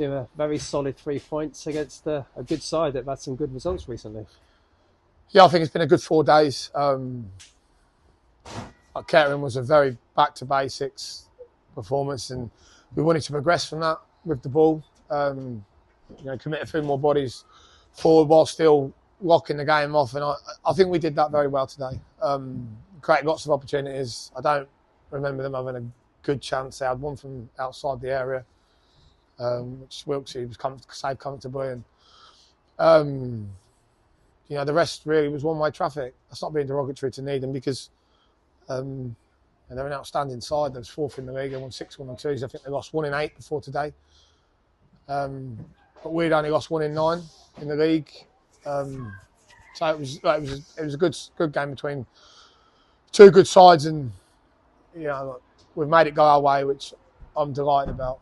Jim, a very solid 3 points against a good side that have had some good results recently. Yeah, I think it's been a good 4 days. Kettering was a very back to basics performance, and we wanted to progress from that with the ball. Commit a few more bodies forward while still locking the game off, and I think we did that very well today. Created lots of opportunities. I don't remember them having a good chance. They had one from outside the area, which 𝗬𝗡𝗧𝗖𝗛 was saved comfortably, and the rest really was one-way traffic. That's not being derogatory to Needham, because they're an outstanding side. They was 4th in the league. They won 6 1-2s. I think they lost 1 in 8 before today. But we'd only lost 1 in 9 in the league. So it was a good game between 2 good sides, and we've made it go our way, which I'm delighted about.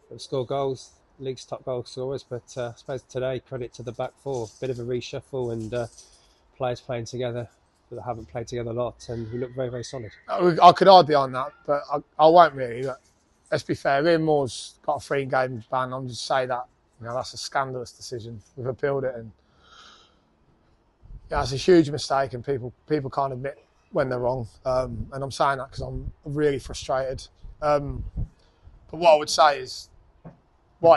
We've scored goals, league's top goal scorers, but I suppose today, credit to the back 4. Bit of a reshuffle, and players playing together that haven't played together a lot, and we look very, very solid. I could hide behind that, but I won't really. Let's be fair, 𝗬𝗡𝗧𝗏 got a 3-game ban. I'm just saying that that's a scandalous decision. We've appealed it, and it's a huge mistake, and people can't admit when they're wrong. And I'm saying that because I'm really frustrated. But what I would say is,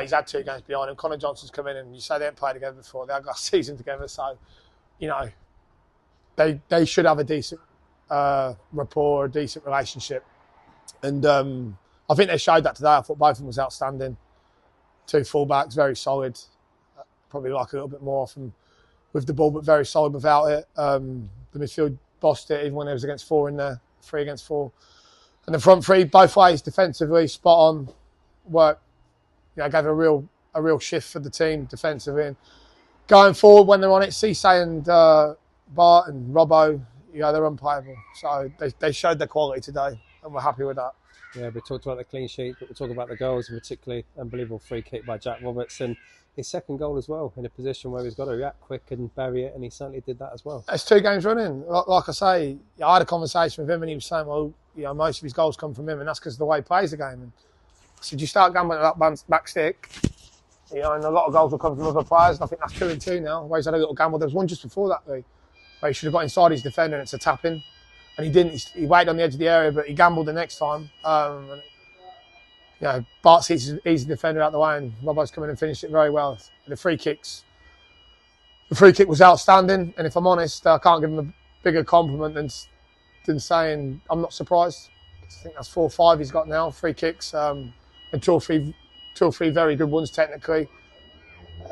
he's had 2 games behind him. Connor Johnson's come in, and you say they haven't played together before. They've got a season together, so they should have a decent rapport, a decent relationship. And I think they showed that today. I thought both of them was outstanding. 2 fullbacks, very solid. Probably like a little bit more from with the ball, but very solid without it. The midfield bossed it, even when there was against 4 in there, 3 against 4. And the front 3, both ways, defensively, spot on. Work, gave a real shift for the team defensively. And going forward, when they're on it, 𝗍𝗍 and Bart and Robbo, they're unplayable. So they showed their quality today, and we're happy with that. Yeah, we talked about the clean sheet, but we'll talk about the goals, and particularly unbelievable free kick by Jack Roberts, and his second goal as well, in a position where he's got to react quick and bury it, and he certainly did that as well. It's 2 games running. Like I say, I had a conversation with him, and he was saying, well, most of his goals come from him, and that's because of the way he plays the game. And I said, you start gambling at that back stick, and a lot of goals will come from other players, and I think that's 2 and 2 now, where he's had a little gamble. There was one just before that, where he should have got inside his defender, and it's a tap-in. And he didn't. He waited on the edge of the area, but he gambled the next time. Bart's easy defender out the way, and Robbo's come in and finished it very well. The free kick was outstanding, and if I'm honest, I can't give him a bigger compliment than saying I'm not surprised. I think that's 4 or 5 he's got now, free kicks, and 2 or 3 very good ones technically.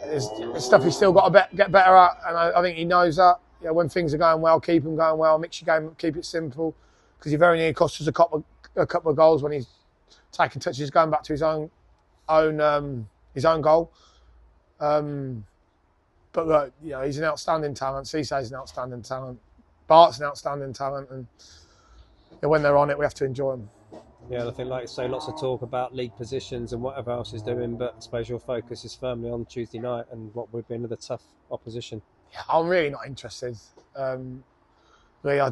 There's stuff he's still got to get better at, and I think he knows that. When things are going well, keep them going well. Mix your game up, keep it simple, because he very nearly cost us a couple of goals when he's taking touches, going back to his own goal. But look, he's an outstanding talent. 𝗍𝗍𝗏's an outstanding talent. Bart's an outstanding talent, and when they're on it, we have to enjoy them. Yeah, I think, like you say, lots of talk about league positions and whatever else is doing, but I suppose your focus is firmly on Tuesday night and what would be another tough opposition. Yeah, I'm really not interested. Really, I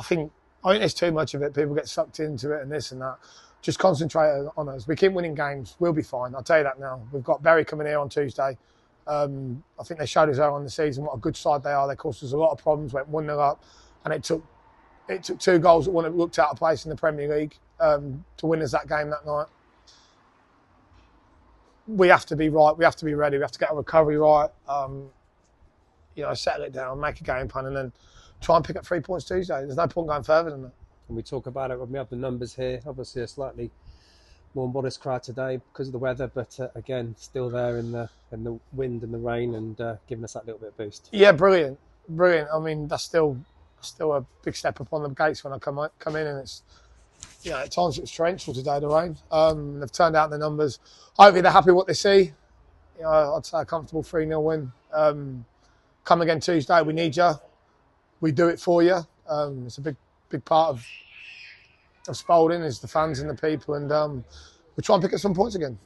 think there's too much of it. People get sucked into it and this and that. Just concentrate on us. We keep winning games, we'll be fine. I'll tell you that now. We've got Bury coming here on Tuesday. I think they showed us early on the season what a good side they are. They caused us a lot of problems, went 1-0 up, and it took 2 goals that wouldn't have looked out of place in the Premier League to win us that game that night. We have to be right. We have to be ready. We have to get our recovery right. Settle it down, make a game plan, and then try and pick up 3 points Tuesday. There's no point going further than that. And we talk about it when we have the numbers here. Obviously, a slightly more modest crowd today because of the weather, but again, still there in the wind and the rain, and giving us that little bit of boost. Yeah, brilliant. I mean, that's still a big step up on the gates when I come in, and it's at times it was torrential today, the rain. They've turned out the numbers. Hopefully, they're happy with what they see. I'd say a comfortable 3-0 win. Come again Tuesday. We need you. We do it for you. It's a big part of Spalding is the fans and the people, and we'll try and pick up some points again.